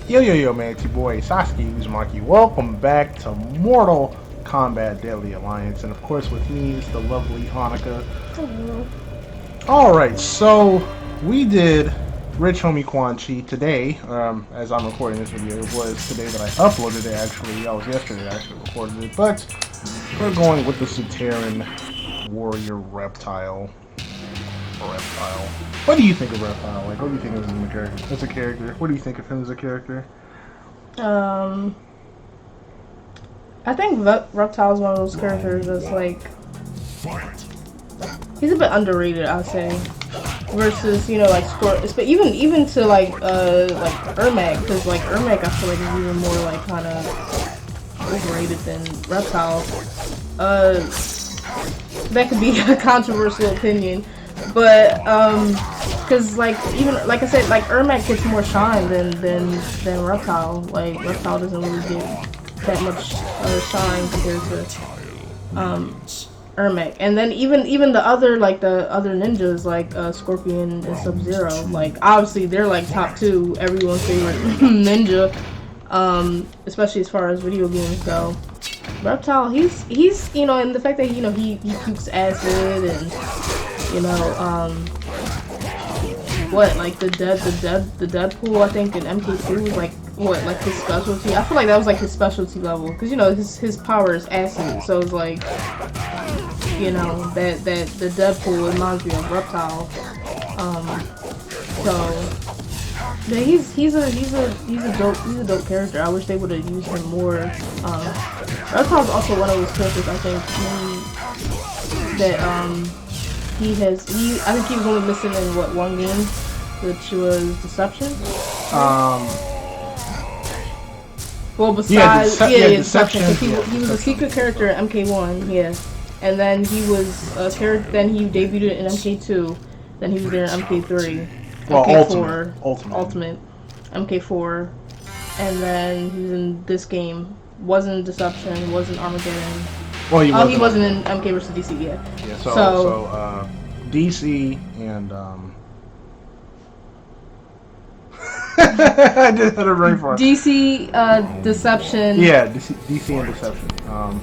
Yo, man, it's your boy SasukeUzumaki. Welcome back to Mortal Kombat Deadly Alliance. And of course, with me is the lovely Hanukkah. Hello. Alright, so we did Rich Homie Quan Chi today. As I'm recording this video, it was today that I uploaded it actually. That was yesterday I actually recorded it. But we're going with the Suteran Warrior Reptile. Reptile. What do you think of Reptile? Like, what do you think of him as a character? What do you think of him as a character? I think Reptile is one of those characters that's like, he's a bit underrated, I'd say. Versus, you know, like but even to like Ermac, because like Ermac I feel like is even more like kind of overrated than Reptile. That could be a controversial opinion. But because like even like I said, like Ermac gets more shine than Reptile. Like Reptile doesn't really get that much shine compared to Ermac. And then even the other ninjas like Scorpion and Sub-Zero, like obviously they're like top 2 everyone's favorite ninja, especially as far as video games go. Reptile, he's you know, and the fact that you know he pukes acid and you know, what, like the Deadpool, I think, in MK2 was like, what, like his specialty? I feel like that was like his specialty level, because, you know, his power is acid, so it's like, you know, that the Deadpool reminds me of Reptile, so, yeah, he's a dope character. I wish they would have used him more. Reptile's also one of those characters, I think, that, I think he was only missing in what, one game, which was Deception. Well, besides Deception, because he was a secret character in MK1, yeah, and then he was a character. Then he debuted in MK2. Then he was there in MK3, well, MK4, Ultimate, MK4, and then he was in this game. Wasn't Deception, wasn't Armageddon. Well, he wasn't in MK vs. DC yet. Yeah, so DC and I just had a brain fart. DC, Deception. Yeah, DC and Deception.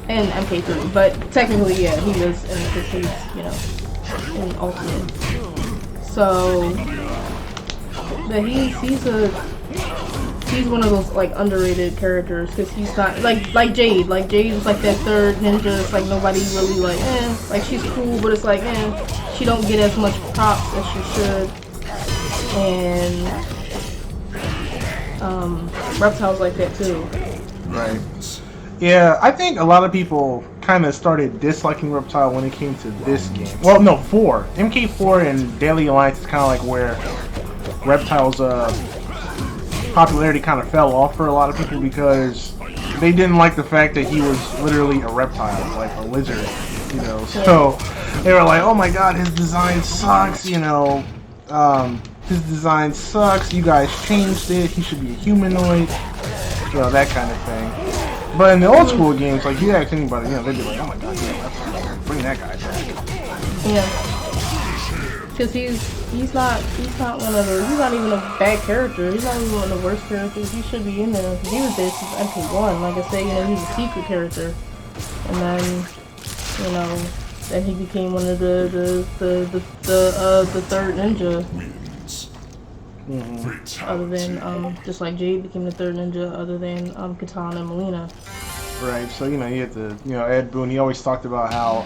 And MK3, but technically, yeah, he was in the case, you know, in Ultimate. So, but he's one of those like underrated characters because he's not like Jade. Like Jade is like that third ninja. It's like nobody really like she's cool, but it's like she don't get as much props as she should. And Reptile's like that too. Right. Yeah, I think a lot of people kind of started disliking Reptile when it came to this game. Well, no, 4. MK4 and Deadly Alliance is kind of like where Reptile's popularity kind of fell off for a lot of people because they didn't like the fact that he was literally a reptile, like a lizard, you know. So they were like, "Oh my God, his design sucks," you know. His design sucks. You guys changed it. He should be a humanoid, you know, that kind of thing. But in the old school games, like you ask anybody, you know, they'd be like, "Oh my God, yeah, bring that guy back." Yeah, because he's not one of those. He's not even a bad character. He's not even one of the worst characters. He should be in there. He was there since MK1. Like I said, you know, he's a secret character, and then, you know, then he became one of the third ninja. Mm-hmm. Other than just like Jade became the third ninja, other than Katana and Melina. Right. So you know, you had to, you know, Ed Boon. He always talked about how,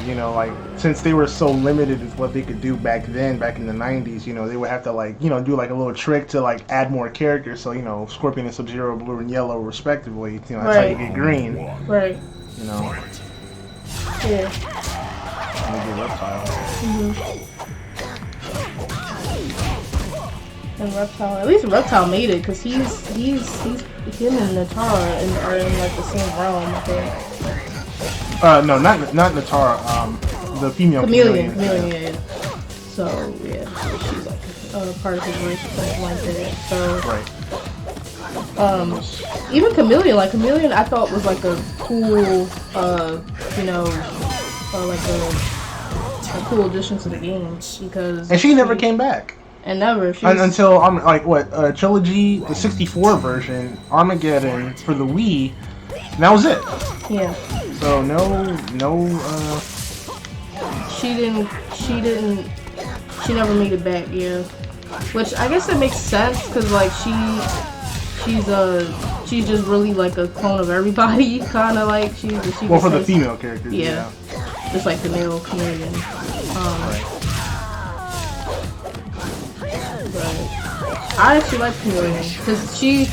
you know, like, since they were so limited with what they could do back then, back in the 90s, you know, they would have to, like, you know, do, like, a little trick to, like, add more characters. So, you know, Scorpion and Sub-Zero, blue and yellow, respectively. You know, that's how you get green. Right. You know. Yeah. And they get Reptile. Mm-hmm. And Reptile, at least Reptile made it, because him and Natara are in, like, the same realm, I think. No, not Natara. The female Chameleon, yeah. So yeah, she's like part of his race, something like that. So right. Even Chameleon, I thought was like a cool, you know, like a cool addition to the game because. And she never came back. And never. She was... Until like what trilogy, the 64 version, Armageddon for the Wii. And that was it. Yeah. So no. She never made it back. Yeah. Which I guess it makes sense because like she's just really like a clone of everybody, kind of like she. Well, for the female characters. Yeah. Just like the male Chameleon. But I actually like Chameleon because she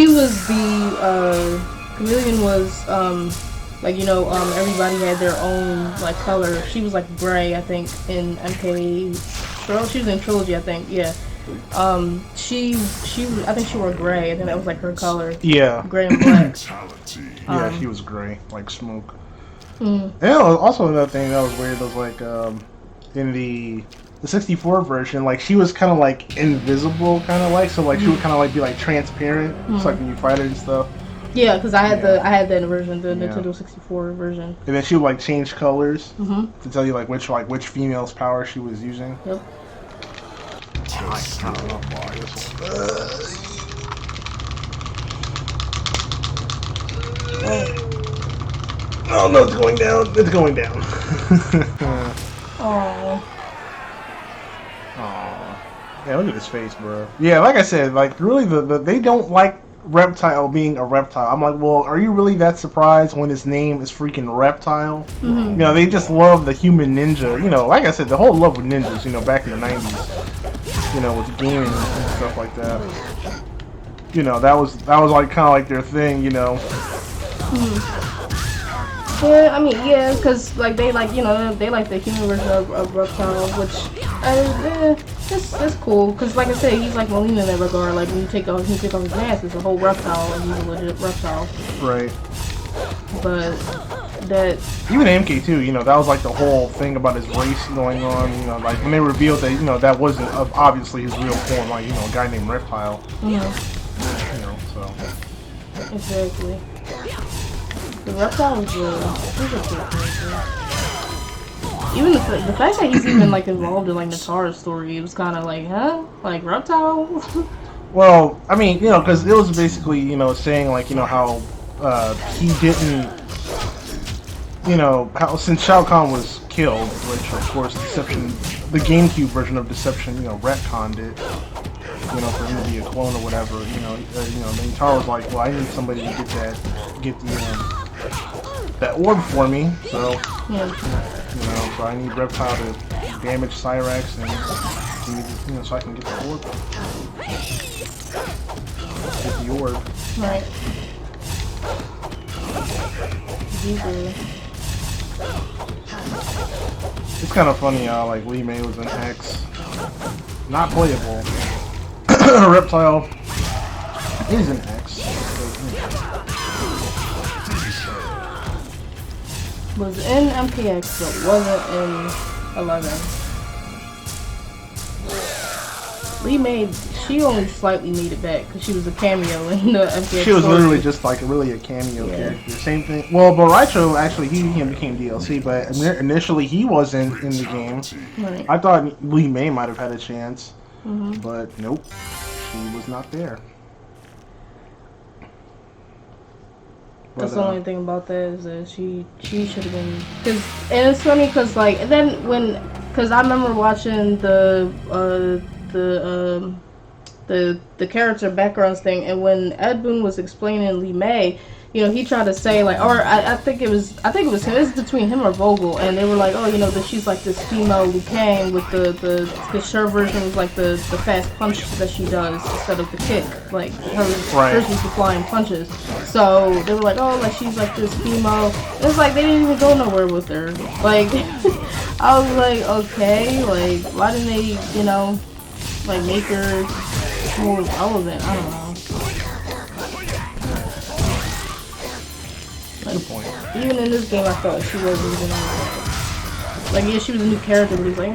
was the Chameleon was like everybody had their own like color. She was like gray, I think, in MK. She was in Trilogy, I think. Yeah. She I think she wore gray. I think that was like her color. Yeah. Gray and black. Yeah, she was gray, like smoke. Mm. And also another thing that was weird was like in the 64 version, like she was kind of like invisible, kind of like, so like she would kind of like be like transparent, just like when you fight her and stuff. Yeah, because I had that version, the Nintendo 64 version. And then she would like change colors to tell you like which female's power she was using. Yep. Oh no, it's going down. It's going down. Aww. Yeah, look at his face, bro. Yeah, like I said, like really, they don't like Reptile being a reptile. I'm like, well, are you really that surprised when his name is freaking Reptile? You know, they just love the human ninja. You know, like I said, the whole love with ninjas. You know, back in the '90s. You know, with gaming and stuff like that. You know, that was like kind of like their thing. You know. Yeah, I mean, yeah, because like they like they like the human version of Reptile, which that's cool. Because like I said, he's like Molina in that regard. Like when you take off his mask, it's a whole reptile, and he's a legit reptile. Right. But that even MK2, you know, that was like the whole thing about his race going on. You know, like when they revealed that, you know, that wasn't obviously his real form, like a guy named Reptile. You know, so. Exactly. The Reptile is he's a cool character. Even the fact that he's even like involved in like Natara's story, it was kind of like, huh? Like Reptile? Well, I mean, because it was basically, saying like, how he didn't, how since Shao Kahn was killed, which of course Deception, the GameCube version of Deception, retconned it, for him to be a clone or whatever. Then Natara was like, well, I need somebody to get that orb for me, so so I need Reptile to damage Cyrax and so I can get the orb. Get the orb. Right. It's kind of funny how like Lee May was an X, not playable. Reptile is an X. Was in MPX, but wasn't in 11. Lee made, she only slightly made it back because she was a cameo in the MPX. She was literally just like really a cameo character. Same thing. Well, Boraicho actually he became DLC, but initially he wasn't in the game. Right. I thought Lee May might have had a chance, but nope, she was not there. That's the only thing about that is that she should have been, and it's funny because like, and then because I remember watching the character backgrounds thing, and when Ed Boon was explaining Lee May, he tried to say like, or I think it was him. It was between him or Vogel, and they were like, oh, that she's like this female Liu Kang with the her version was like the fast punch that she does instead of the kick, like hers was the flying punches. So they were like, oh, like she's like this female. It's like they didn't even go nowhere with her. Like I was like, okay, like why didn't they, like make her more relevant? I don't know. Good point. Even in this game, I felt like she wasn't even like, yeah, she was a new character, but it was like,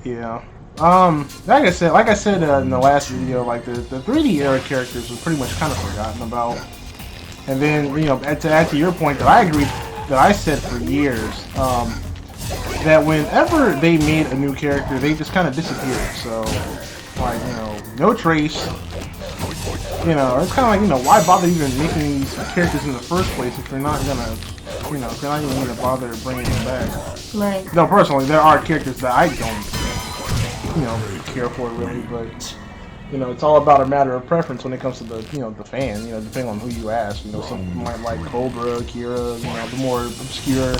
yeah. Like I said in the last video, like the 3D era characters were pretty much kind of forgotten about. And then, to add to your point that I agreed, that I said for years, that whenever they made a new character, they just kind of disappeared. So, like, you know, no trace. You know, it's kind of like, you know, why bother even making these characters in the first place if you're not gonna, you know, if you're not even gonna bother bringing them back. Right. No, personally, there are characters that I don't, you know, care for really, but you know, it's all about a matter of preference when it comes to the, you know, the fan. You know, depending on who you ask. You know, some people might like Cobra, Kira, you know, the more obscure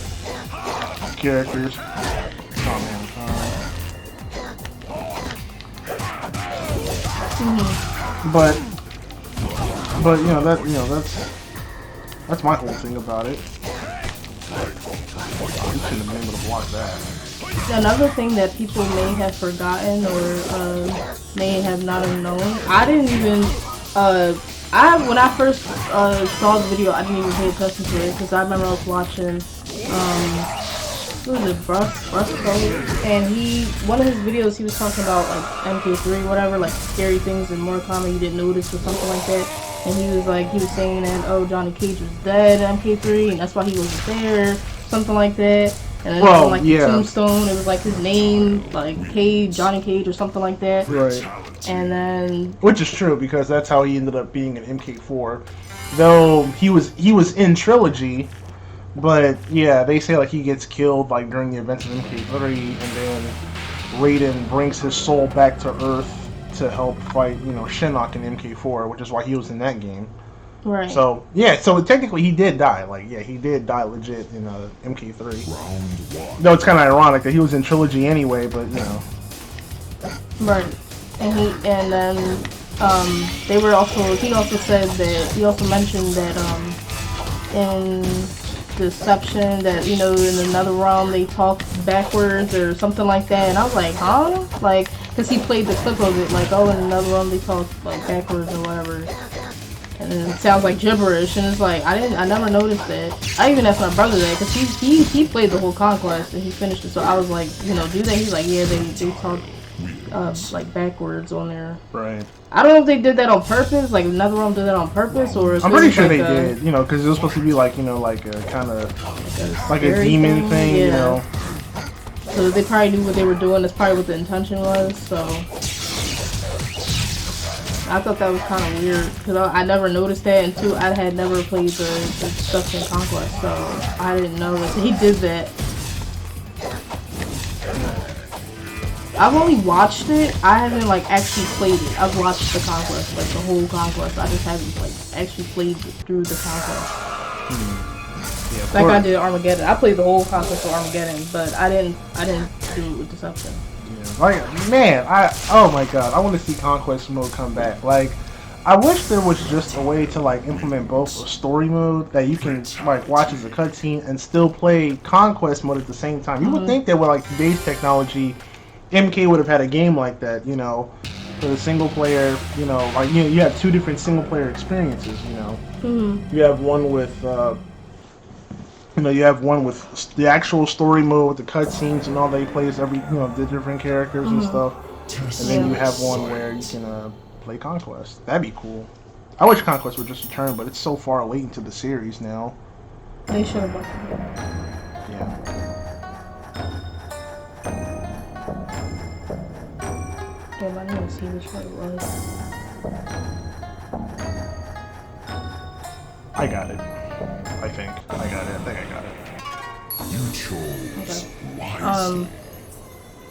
characters. Oh man. But you know that's my whole thing about it. You shouldn't have been able to block that. Another thing that people may have forgotten or may have not known, I didn't even when I first saw the video, I didn't even pay attention to it because I remember I was watching what was it, Brusco, and one of his videos he was talking about like MK3 whatever, like scary things in Mortal Kombat you didn't notice or something like that, and he was saying that, oh, Johnny Cage was dead in MK3 and that's why he wasn't there, something like that. And then on, like, the tombstone, it was like his name, like Cage, Johnny Cage, or something like that. Right. And then, which is true because that's how he ended up being in MK4. Though he was in Trilogy, but yeah, they say like he gets killed like during the events of MK3, and then Raiden brings his soul back to Earth to help fight, you know, Shinnok in MK4, which is why he was in that game. right. So yeah, so technically he did die. Like yeah, he did die legit in MK3. No, it's kind of ironic that he was in Trilogy anyway, but you know. Right. And then they were also, he also said that, he also mentioned that in Deception that, you know, in another realm they talk backwards or something like that, and I was like, huh? Like, because he played the clip of it, like, oh, in another realm they talk like backwards or whatever. And then it sounds like gibberish, and it's like, I never noticed that. I even asked my brother that, because he played the whole Conquest, and he finished it, so I was like, you know, do that? He's like, yeah, they talk, like, backwards on there. Right. I don't know if they did that on purpose, like, another one did that on purpose, or... I'm pretty sure like they did, you know, because it was supposed to be like, you know, like a kind of, like a demon thing, yeah. You know. So they probably knew what they were doing, that's probably what the intention was, so... I thought that was kind of weird because I never noticed that, and two, I had never played the stuff in Conquest, so I didn't know that he did that. I've only watched it. I haven't like actually played it. I've watched the Conquest, like the whole Conquest. I just haven't like actually played it through the Conquest. Yeah, like I did Armageddon. I played the whole Conquest of Armageddon, but I didn't do it with Deception. Like, man, oh my god, I want to see Conquest mode come back. Like, I wish there was just a way to like implement both a story mode that you can like watch as a cutscene and still play Conquest mode at the same time. You would think that with like today's technology, MK would have had a game like that, you know, for the single player, you know, like you have two different single player experiences, you know. You have one with you know, you have one with the actual story mode with the cutscenes and all that he plays every, you know, the different characters and stuff. And then you have one where you can play Conquest. That'd be cool. I wish Conquest would just return, but it's so far late into the series now. They should have. Yeah. Damn, I need to see which one it was. I got it. I think I got it. You chose Okay.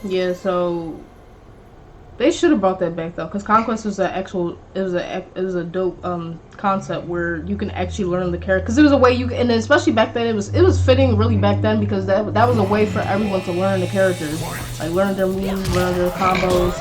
Yeah, so they should have brought that back though, because Conquest was it was a dope concept where you can actually learn the character, because it was a way you can, and especially back then it was fitting really back then because that was a way for everyone to learn the characters, like learn their moves, learn their combos,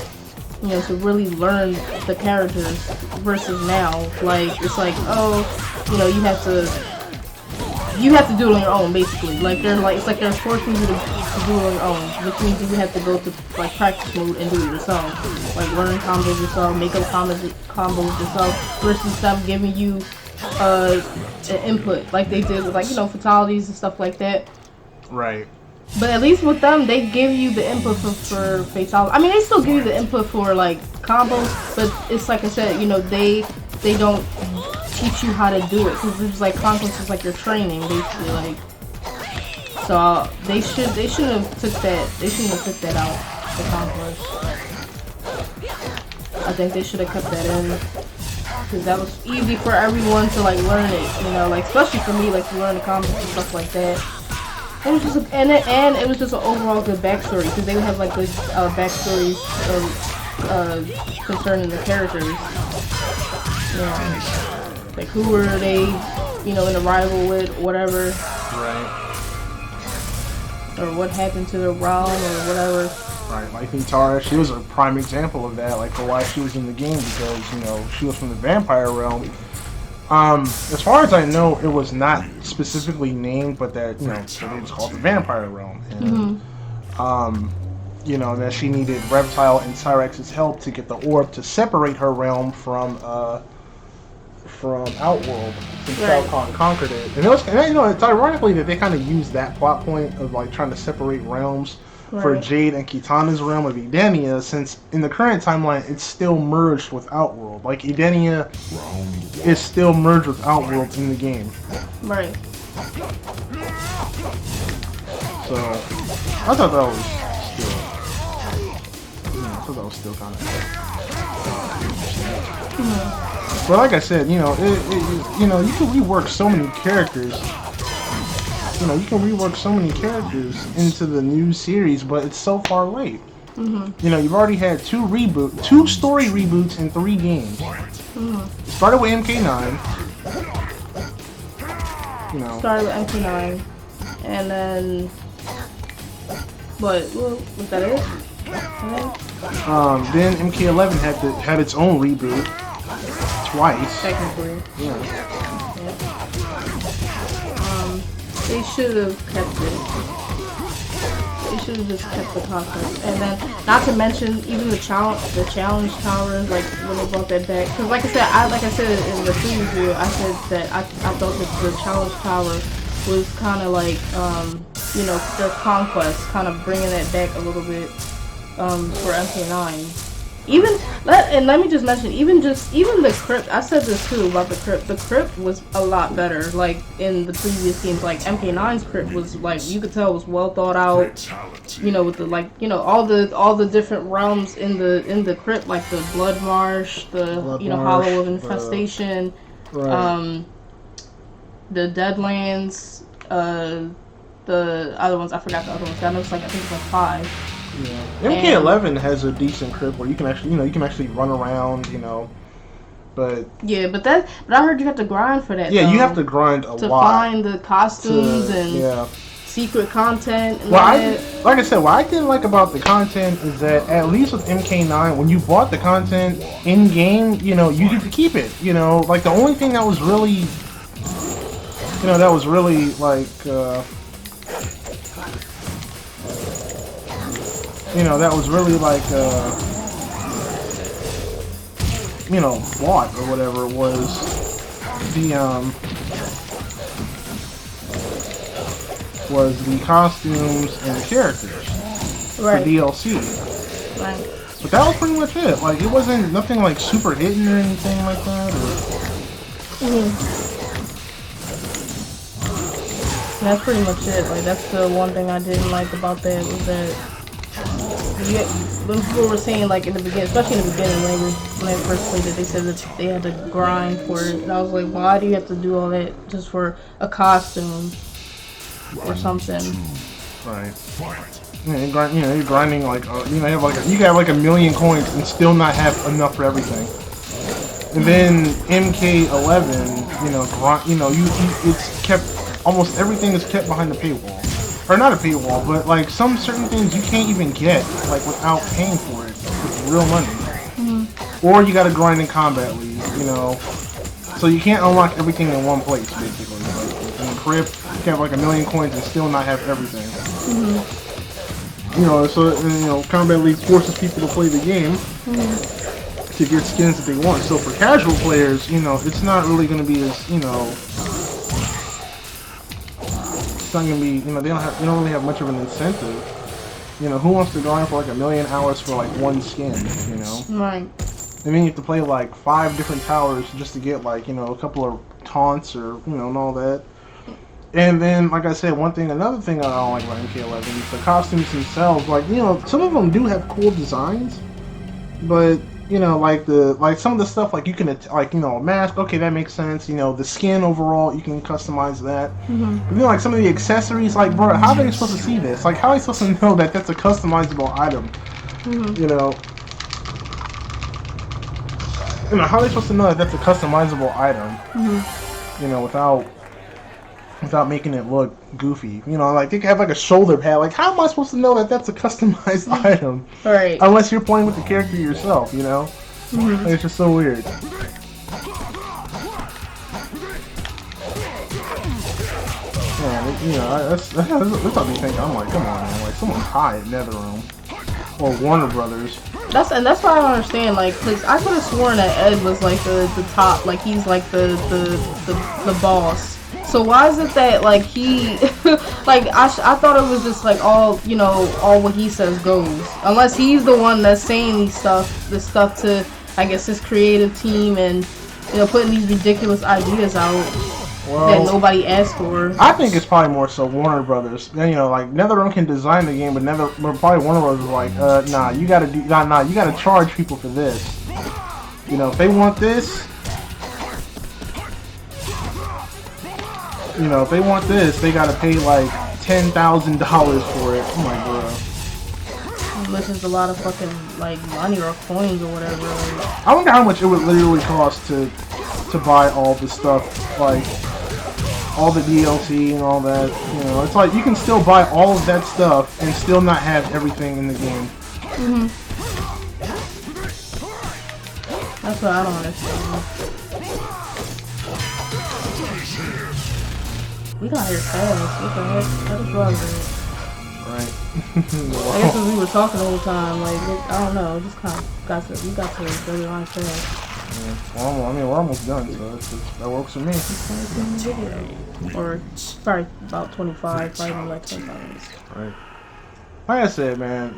you know, to really learn the characters versus now, like it's like, oh, you know, you have to do it on your own, basically. Like it's like they're forcing you to do it on your own, which means you have to go to like practice mode and do it yourself. Like learn combos yourself, make up combos yourself, versus them giving you an input like they did with, like, you know, fatalities and stuff like that. Right. But at least with them, they give you the input for fatalities. I mean, they still give you the input for like combos, but it's like I said, you know, they don't teach you how to do it, because it's like Conquest is like your training, basically. Like, So they shouldn't have took that out, the Conquest. I think they should have kept that in, because that was easy for everyone to like learn it, you know, like especially for me, like to learn the comics and stuff like that. It was just and it was just an overall good backstory, because they would have like good backstories concerning the characters. Yeah, like who were they, you know, in a rival with, whatever. Right. Or what happened to the realm or whatever. Right, like Tara, she was a prime example of that, like for why she was in the game, because, you know, she was from the vampire realm. As far as I know, it was not specifically named, but that, you know, that it was called the vampire realm. And, you know, that she needed Reptile and Cyrex's help to get the orb to separate her realm from Outworld, since Shao Kahn conquered it. And it was, and, you know, it's ironically that they kind of used that plot point of like trying to separate realms for Jade and Kitana's realm of Edenia, since in the current timeline it's still merged with Outworld. Like Edenia is still merged with Outworld in the game. Right. So I thought that was still kind of interesting. But like I said, you know, you know, you can rework so many characters. You know, you can rework so many characters into the new series, but it's so far late. You know, you've already had two story reboots in 3 games. It started with MK9. You know. Started with MK9, and then what? Well, was that it? Then MK11 had its own reboot twice. Technically. Yeah. They should have kept it. They should have just kept the Conquest, and then not to mention even the challenge towers, like when they brought that back. Because like I said in the previous video, I said that I thought that the challenge tower was kind of like you know, the Conquest, kind of bringing that back a little bit for MK9. Let me just mention, even the crypt. I said this too about the crypt. The crypt was a lot better. Like in the previous games, like MK9's crypt was like, you could tell it was well thought out. You know, with the like, you know, all the different realms in the crypt, like the Blood Marsh, the Hollow of Infestation, the Deadlands, the other ones. I forgot the other ones. I know it's like, I think it's like 5. Yeah. MK11 has a decent crypt where you can actually run around, you know, but yeah, but I heard you have to grind for that. Yeah, though, you have to grind a lot to find the costumes and secret content. And like I said, what I didn't like about the content is that at least with MK9, when you bought the content in game, you know, you get to keep it. You know, like the only thing that was really, you know, like. You know, that was really like, you know, bought or whatever it was the costumes and the characters for DLC. Right. But that was pretty much it. Like, it wasn't nothing like super hidden or anything like that. That's pretty much it. Like, that's the one thing I didn't like about that, was that when people were saying, like, in the beginning, especially in the beginning when they first played it, they said that they had to grind for it, and I was like, why do you have to do all that just for a costume or something? Right. Yeah, you're grinding like, you know, you can have like 1,000,000 coins and still not have enough for everything. And then MK11, you know, it's kept, almost everything is kept behind the paywall. Or not a paywall, but like some certain things you can't even get like without paying for it with real money. Or you gotta grind in Combat League, you know. So you can't unlock everything in one place, basically. Like in the crypt, you can have like 1,000,000 coins and still not have everything. You know, so you know, Combat League forces people to play the game to get skins that they want. So for casual players, you know, it's not really gonna be as, you know, it's not gonna be, you know, they don't really have much of an incentive. You know, who wants to grind for like 1,000,000 hours for like one skin, you know? Right. And then you have to play like 5 different towers just to get like, you know, a couple of taunts or, you know, and all that. And then, like I said, another thing I don't like about MK11 is the costumes themselves. Like, you know, some of them do have cool designs, but you know, like some of the stuff, like you can, like, you know, a mask. Okay, that makes sense. You know, the skin overall, you can customize that. But then, like some of the accessories, like, bro, how are they supposed to see this? Like, how are they supposed to know that that's a customizable item? You know, how are they supposed to know that that's a customizable item? You know, without making it look goofy. You know, like they could have like a shoulder pad. Like, how am I supposed to know that that's a customized item? Right. Unless you're playing with the character yourself, you know? Like, it's just so weird. Man, you know, that's what they think. I'm like, come on, man. Like, someone's high at NetherRealm. Or Warner Brothers. That's why I don't understand. Like, cause I could have sworn that Ed was like the top. Like, he's like the boss. So why is it that, like, he, like, I thought it was just, like, all, you know, all what he says goes. Unless he's the one that's saying this stuff to, I guess, his creative team and, you know, putting these ridiculous ideas out that nobody asked for. I think it's probably more so Warner Brothers. You know, like, NetherRealm can design the game, but probably Warner Brothers is like, nah, you gotta charge people for this. You know, if they want this, they gotta pay like $10,000 for it. Oh my god. Which is a lot of fucking, like, money or coins or whatever. Like, I wonder how much it would literally cost to buy all the stuff, like all the DLC and all that. You know, it's like you can still buy all of that stuff and still not have everything in the game. That's what I don't understand. We got here fast. What the heck? How just wrong with it? Right. I guess because we were talking the whole time, like, I don't know, just kind of got to really on fast. Yeah. Well, I mean, we're almost done, so that works for me. Or probably about 25, probably like 25 minutes. Right. Like I said, man,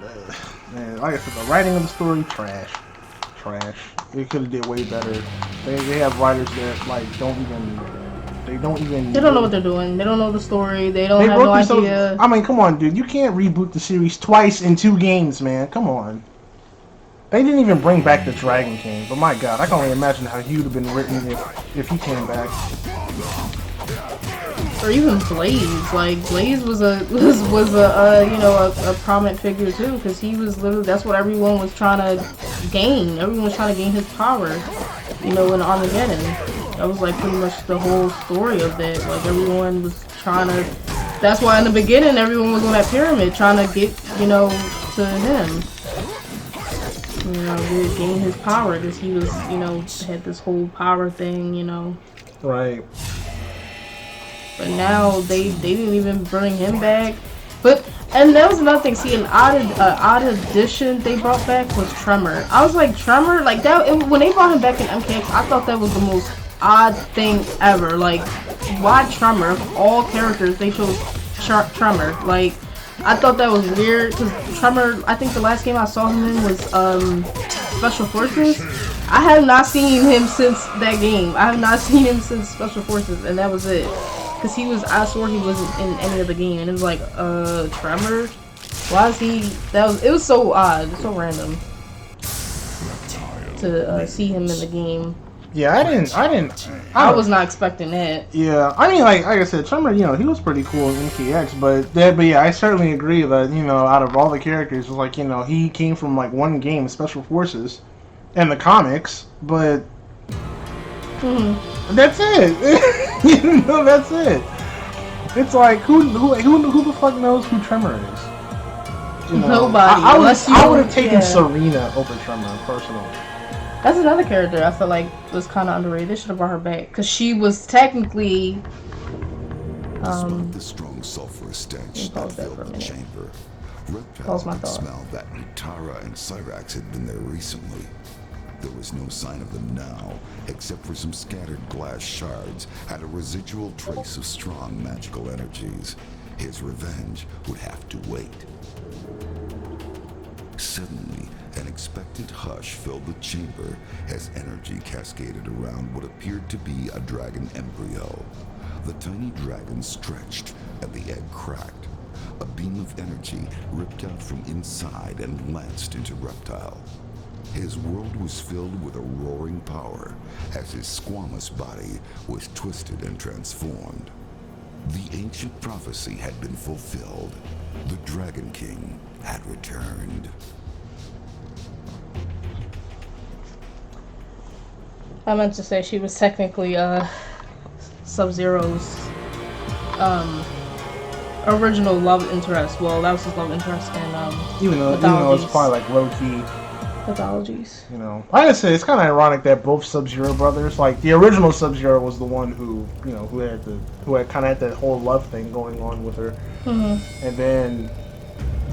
like I said, the writing of the story, trash. They could have did way better. They have writers that, like, don't know what they're doing. They don't know the story. They have no idea. I mean, come on, dude. You can't reboot the series twice in 2 games, man. Come on. They didn't even bring back the Dragon King, but my god, I can only imagine how he would have been written if he came back. Or even Blaze. Like, Blaze was a prominent figure too, because he was literally, that's what everyone was trying to gain. Everyone was trying to gain his power, you know, in Armageddon. That was like pretty much the whole story of that. Like, everyone was trying to, that's why in the beginning everyone was on that pyramid trying to get, you know, to him. You know, gain his power because he was, you know, had this whole power thing, you know. Right. But now they didn't even bring him back. And that was another thing. See, an odd addition they brought back was Tremor. I was like, Tremor, like that. When they brought him back in MKX, I thought that was the most odd thing ever. Like, why Tremor? Of all characters, they chose Tremor. Like, I thought that was weird because Tremor, I think the last game I saw him in was Special Forces. I have not seen him since that game. I have not seen him since Special Forces, and that was it. Because I swore he wasn't in any of the game, and it was like, Tremor? Why is he? It was so odd, so random to see him in the game. Yeah, I was not expecting that. Yeah, I mean, like I said, Tremor, you know, he was pretty cool in MKX, but yeah, I certainly agree that, you know, out of all the characters, like, you know, he came from like one game, Special Forces, and the comics, but that's it. You know, that's it. It's like who the fuck knows who Tremor is? You know, nobody. I would have taken Serena over Tremor personally. That's another character I feel like was kind of underrated. They should have brought her back because she was technically the strong sulfurous stench that filled the chamber. Reptile could smell that Tara and Cyrax had been there recently. There was no sign of them now, except for some scattered glass shards and a residual trace of strong magical energies. His revenge would have to wait. Suddenly, an expectant hush filled the chamber as energy cascaded around what appeared to be a dragon embryo. The tiny dragon stretched and the egg cracked. A beam of energy ripped out from inside and lanced into Reptile. His world was filled with a roaring power as his squamous body was twisted and transformed. The ancient prophecy had been fulfilled. The Dragon King had returned. I meant to say she was technically Sub-Zero's original love interest. Well, that was his love interest in even though it's probably like low key mythologies. You know, like I said, it's kind of ironic that both Sub-Zero brothers, like the original Sub-Zero, was the one who had kind of had that whole love thing going on with her, and then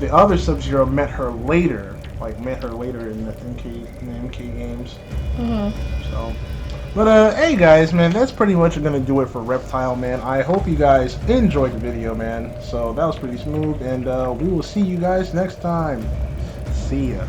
the other Sub-Zero met her later in the MK games. So, but hey guys, man, that's pretty much gonna do it for Reptile, man. I hope you guys enjoyed the video, man. So that was pretty smooth, and we will see you guys next time. See ya.